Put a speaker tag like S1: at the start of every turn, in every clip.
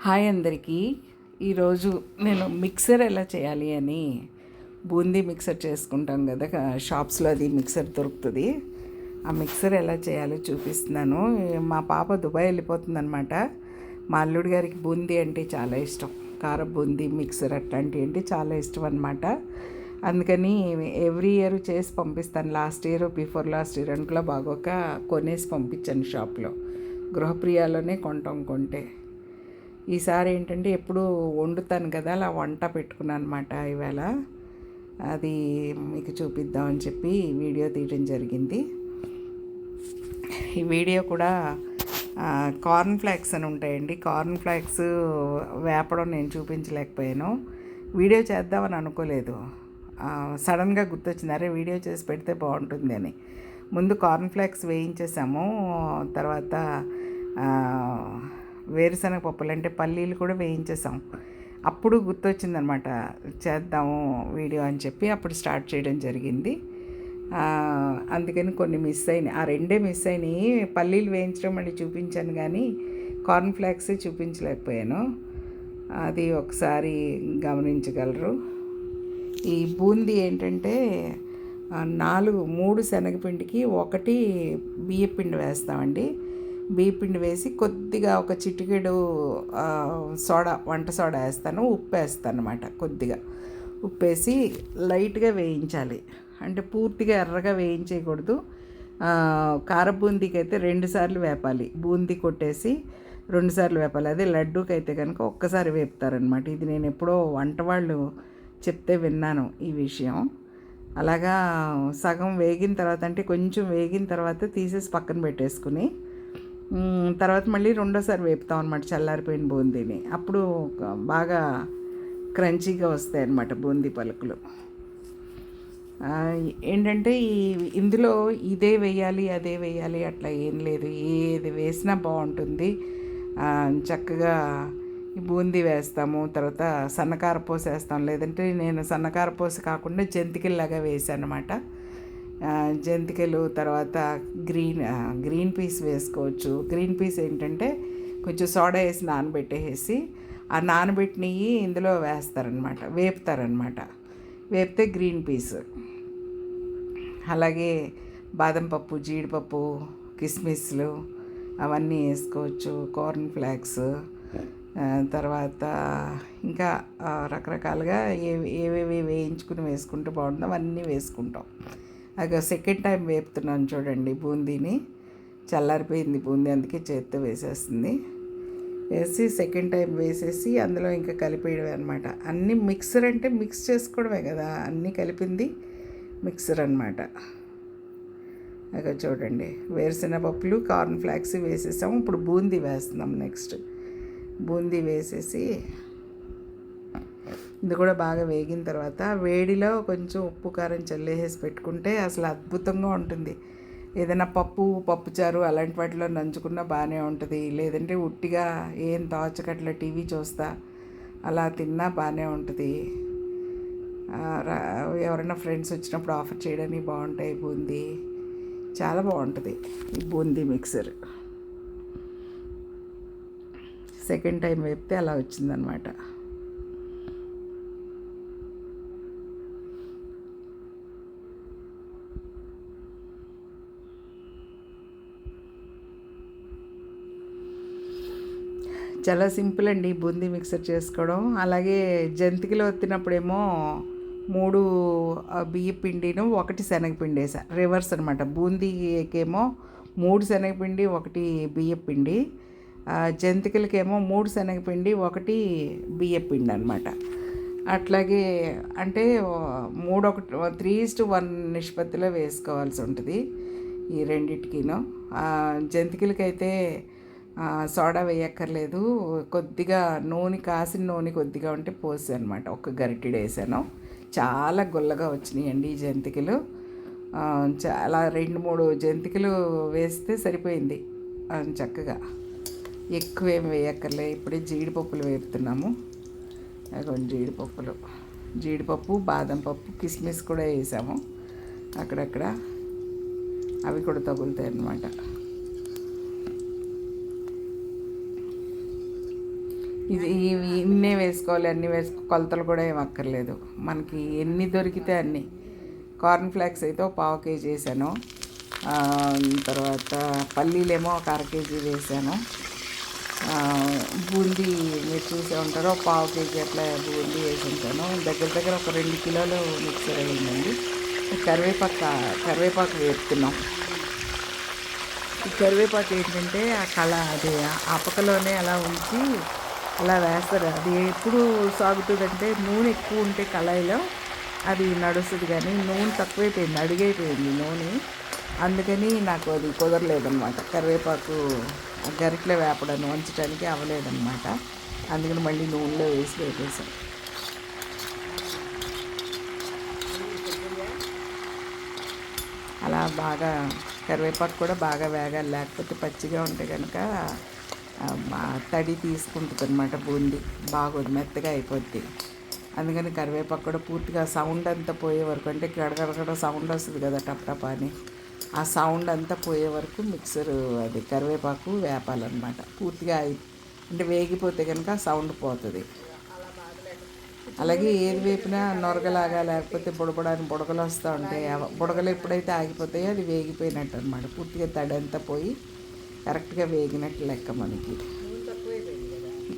S1: Hi అందరికీ. ఈరోజు నేను మిక్సర్ ఎలా చేయాలి అని బూందీ మిక్సర్ చేసుకుంటాం కదా, షాప్స్లో అది మిక్సర్ దొరుకుతుంది. ఆ మిక్సర్ ఎలా చేయాలో చూపిస్తున్నాను. మా పాప దుబాయ్ వెళ్ళిపోతుందనమాట. మా అల్లుడి గారికి బూందీ అంటే చాలా ఇష్టం. కార బూందీ మిక్సర్ అట్లాంటివి అంటే చాలా ఇష్టం అనమాట. అందుకని ఎవ్రీ ఇయర్ చేసి పంపిస్తాను. Last year before last year అంట్లో బాగోక కొనేసి పంపించాను షాప్లో. గృహప్రియాలోనే కొంటే ఈసారి ఏంటంటే ఎప్పుడు వండుతాను కదా, అలా వంట పెట్టుకున్నాను అనమాట. ఇవాళ అది మీకు చూపిద్దామని చెప్పి వీడియో తీయడం జరిగింది. ఈ వీడియో కూడా కార్న్ ఫ్లాక్స్ అని ఉంటాయండి. కార్న్ ఫ్లాక్స్ వేపడం నేను చూపించలేకపోయాను. వీడియో చేద్దామని అనుకోలేదు. సడన్గా గుర్తొచ్చింది, అరే వీడియో చేసి పెడితే బాగుంటుంది అని. ముందు కార్న్ ఫ్లాక్స్ వేయించేసాము. తర్వాత వేరుశనగ పప్పులు అంటే పల్లీలు కూడా వేయించేసాం. అప్పుడు గుర్తొచ్చిందనమాట, చేద్దాము వీడియో అని చెప్పి అప్పుడు స్టార్ట్ చేయడం జరిగింది. అందుకని కొన్ని మిస్ అయినాయి, ఆ రెండే మిస్ అయినాయి. పల్లీలు వేయించడం మళ్ళీ చూపించాను కానీ కార్న్ ఫ్లాక్స్ చూపించలేకపోయాను. అది ఒకసారి గమనించగలరు. ఈ బూందీ ఏంటంటే 3 శనగపిండికి 1 బియ్యపిండి వేస్తామండి. బియ్యపిండి వేసి కొద్దిగా ఒక చిటికెడు వంట సోడా వేస్తాను, ఉప్పు వేస్తాను అనమాట. కొద్దిగా ఉప్పు వేసి లైట్గా వేయించాలి. అంటే పూర్తిగా ఎర్రగా వేయించేయకూడదు. కార బూందీకి అయితే 2 సార్లు వేపాలి. బూందీ కొట్టేసి 2 సార్లు వేపాలి. అదే లడ్డూకి అయితే కనుక ఒక్కసారి వేపుతారనమాట. ఇది నేను ఎప్పుడో వంట వాళ్ళు చెప్తే విన్నాను ఈ విషయం. అలాగా సగం వేగిన తర్వాత, అంటే కొంచెం వేగిన తర్వాత తీసేసి పక్కన పెట్టేసుకుని తర్వాత మళ్ళీ రెండోసారి వేపుతాం అనమాట చల్లారిపోయిన బూందీని. అప్పుడు బాగా క్రంచీగా వస్తాయి అన్నమాట బూందీ పలుకులు. ఏంటంటే ఇందులో ఇదే వేయాలి అదే వేయాలి అట్లా ఏం లేదు, ఏది వేసినా బాగుంటుంది. చక్కగా ఈ బూందీ వేస్తాము, తర్వాత సన్నకారపూస వేస్తాం. లేదంటే నేను సన్నకారపూస కాకుండా జంతికల్లాగా వేసాను అనమాట. జంతికలు, తర్వాత గ్రీన్ పీస్ వేసుకోవచ్చు. గ్రీన్ పీస్ ఏంటంటే కొంచెం సోడా వేసి నానబెట్టేసి ఆ నానబెట్టినవి ఇందులో వేస్తారనమాట, వేపుతారనమాట. వేపితే గ్రీన్ పీస్. అలాగే బాదం పప్పు, జీడిపప్పు, కిస్మిస్లు అవన్నీ వేసుకోవచ్చు. కార్న్ ఫ్లాక్స్, తర్వాత ఇంకా రకరకాలుగా ఏవేవి వేయించుకుని వేసుకుంటూ బాగుంటుందో అవన్నీ వేసుకుంటాం. అది సెకండ్ టైం వేపుతున్నాను చూడండి బూందీని. చల్లారిపోయింది బూందీ, అందుకే చేత్తో వేసేస్తుంది. వేసి సెకండ్ టైం వేసేసి అందులో ఇంకా కలిపేయడమే అనమాట. అన్నీ మిక్సర్ అంటే మిక్స్ చేసుకోవడమే కదా, అన్నీ కలిపింది మిక్సర్ అనమాట. అక్కడ చూడండి వేరుశనగ పప్పులు, కార్న్ ఫ్లాక్స్ వేసేసాము. ఇప్పుడు బూందీ వేస్తున్నాం. నెక్స్ట్ బూందీ వేసేసి ఇది కూడా బాగా వేగిన తర్వాత వేడిలో కొంచెం ఉప్పు కారం చల్లేసేసి పెట్టుకుంటే అసలు అద్భుతంగా ఉంటుంది. ఏదైనా పప్పుచారు అలాంటి వాటిలో నంచుకున్నా బాగానే ఉంటుంది. లేదంటే ఉట్టిగా ఏం తోచకట్ల టీవీ చూస్తా అలా తిన్నా బాగానే ఉంటుంది. ఎవరైనా ఫ్రెండ్స్ వచ్చినప్పుడు ఆఫర్ చేయడానికి బాగుంటాయి. బూందీ చాలా బాగుంటుంది ఈ బూందీ మిక్సర్. సెకండ్ టైం వేపితే అలా వచ్చిందనమాట. చాలా సింపుల్ అండి బూందీ మిక్సర్ చేసుకోవడం. అలాగే జంతికలు వత్తినప్పుడేమో 3 బియ్యపిండిను 1 శనగపిండి వేసా, రివర్స్ అనమాట. బూందీకేమో 3 శనగపిండి 1 బియ్యపిండి, జంతికలకేమో 3 శనగపిండి 1 బియ్యపిండి అనమాట. అట్లాగే అంటే 3:1 నిష్పత్తిలో వేసుకోవాల్సి ఉంటుంది ఈ రెండిటికిను. జంతికలకైతే సోడా వేయక్కర్లేదు. కొద్దిగా నూనె, కాసిన నూనె కొద్దిగా ఉంటే పోసి అనమాట, ఒక గరిటెడు వేసాను. చాలా గుల్లగా వచ్చినాయండి ఈ జంతికలు. చాలా 2-3 జంతికలు వేస్తే సరిపోయింది చక్కగా, ఎక్కువేం వేయక్కర్లే. ఇప్పుడే జీడిపప్పులు వేపుతున్నాము. అదిగోండి జీడిపప్పు, బాదం పప్పు, కిస్మిస్ కూడా వేసాము అక్కడక్కడ. అవి కూడా తగులుతాయి అన్నమాట. ఇవి ఇన్నే వేసుకోవాలి, అన్నీ కొలతలు కూడా ఏం అక్కర్లేదు. మనకి ఎన్ని దొరికితే అన్నీ. కార్న్ ఫ్లేక్స్ అయితే ఒక పావు కేజీ వేసాను. తర్వాత పల్లీలేమో ఒక అర కేజీ వేసాను. బూందీ మీరు చూసే ఉంటారో ఒక పావు కేజీ అట్లా బూందీ వేసి ఉంటాను. దగ్గర దగ్గర ఒక 2 కిలోలు మిక్సర్ అయ్యిందండి. కరివేపాకు వేపుతున్నాం. ఈ కరివేపాకు ఏంటంటే ఆ అది ఆపకలోనే అలా ఉంచి అలా వేస్తారు. అది ఎప్పుడు సాగుతుందంటే నూనె ఎక్కువ ఉంటే కళాయిలో అది నడుస్తుంది, కానీ నూనె తక్కువైపోయింది, అడిగైపోయింది నూనె. అందుకని నాకు అది కుదరలేదన్నమాట. కరివేపాకు గరిటలో వేపడాన్ని వంచడానికి అవ్వలేదన్నమాట. అందుకని మళ్ళీ నూనెలో వేసి వేపేసాం. అలా బాగా కరివేపాకు కూడా బాగా వేగాలి, లేకపోతే పచ్చిగా ఉంటే కనుక తడి తీసుకుంటుంది అనమాట. బూందీ బాగోదు, మెత్తగా అయిపోద్ది. అందుకని కరివేపాకు కూడా పూర్తిగా సౌండ్ అంతా పోయే వరకు, అంటే గడగడగడ సౌండ్ వస్తుంది కదా టప్ అని, ఆ సౌండ్ అంతా పోయే వరకు అది కరివేపాకు వేపాలన్నమాట. పూర్తిగా అంటే వేగిపోతే కనుక సౌండ్ పోతుంది. అలాగే ఏది వేపినా నొరగలాగా, లేకపోతే బుడగలు వస్తూ ఉంటాయి. బుడగలు ఎప్పుడైతే ఆగిపోతాయో అది వేగిపోయినట్టు అనమాట. పూర్తిగా తడి అంతా పోయి కరెక్ట్గా వేగినట్టు లెక్క మనకి.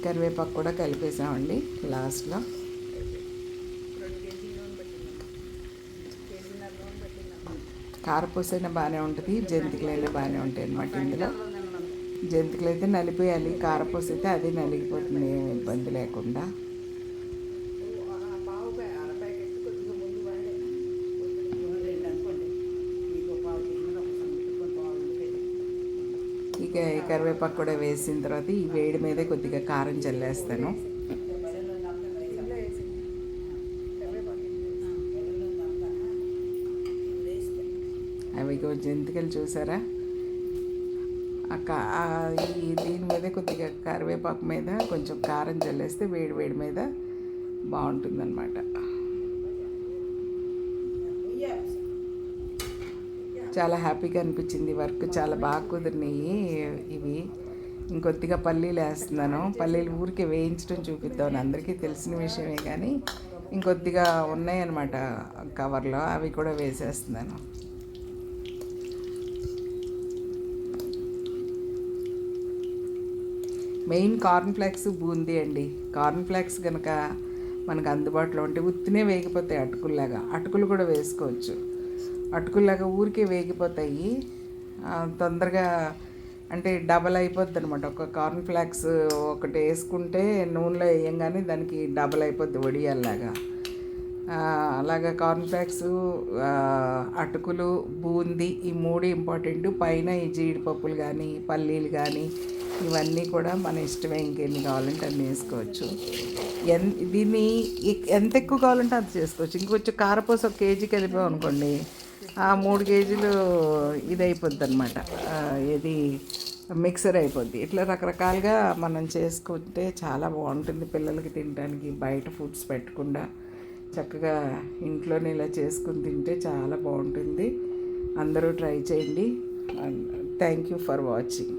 S1: కరివేపాకు కూడా కలిపేసామండి లాస్ట్లో. కారపూసైనా బాగానే ఉంటుంది, జంతికలైనా బాగానే ఉంటాయి అన్నమాట. ఇందులో జంతికలు అయితే నలిపేయాలి, కారపూస అయితే అది నలిగిపోతుంది, ఏమి ఇబ్బంది లేకుండా. ఇక ఈ కరివేపాకు కూడా వేసిన తర్వాత ఈ వేడి మీదే కొద్దిగా కారం చల్లేస్తాను. అవి జంతికలు చూసారా, దీని మీద కొద్దిగా కరివేపాకు మీద కొంచెం కారం చల్లేస్తే వేడి మీద బాగుంటుందన్నమాట. చాలా హ్యాపీగా అనిపించింది. వర్క్ చాలా బాగా కుదిరినాయి ఇవి. ఇంకొద్దిగా పల్లీలు వేస్తున్నాను. పల్లీలు ఊరికే వేయించడం చూపిద్దామని అందరికీ తెలిసిన విషయమే, కానీ ఇంకొద్దిగా ఉన్నాయన్నమాట కవర్లో, అవి కూడా వేసేస్తున్నాను. మెయిన్ కార్న్ ఫ్లేక్స్ బూందీ అండి. కార్న్ ఫ్లేక్స్ కనుక మనకు అందుబాటులో ఉంటే ఉత్తినే వేగిపోతాయి అటుకుల్లాగా. అటుకులు కూడా వేసుకోవచ్చు, అటుకుల్లాగా ఊరికే వేగిపోతాయి తొందరగా. అంటే డబల్ అయిపోద్ది అనమాట. ఒక కార్న్ ఫ్లేక్స్ ఒకటి వేసుకుంటే నూనెలో వేయంగానే దానికి డబల్ అయిపోద్ది వడియాల్లాగా. అలాగా కార్న్ ఫ్లేక్స్, అటుకులు, బూందీ ఈ 3 ఇంపార్టెంట్. పైన ఈ జీడిపప్పులు కానీ పల్లీలు కానీ ఇవన్నీ కూడా మన ఇష్టమే, ఇంకెన్ని కావాలంటే అన్నీ వేసుకోవచ్చు. దీన్ని ఎంత ఎక్కువ కావాలంటే అంత చేసుకోవచ్చు. ఇంకొంచెం కారపూస 1 కేజీ కలిపాం అనుకోండి, 3 కేజీలు ఇది అయిపోద్ది అనమాట, ఇది మిక్సర్ అయిపోద్ది. ఇట్లా రకరకాలుగా మనం చేసుకుంటే చాలా బాగుంటుంది పిల్లలకి తినడానికి. బయట ఫుడ్స్ పెట్టకుండా చక్కగా ఇంట్లోనే ఇలా చేసుకుని తింటే చాలా బాగుంటుంది. అందరూ ట్రై చేయండి. Thank you for watching.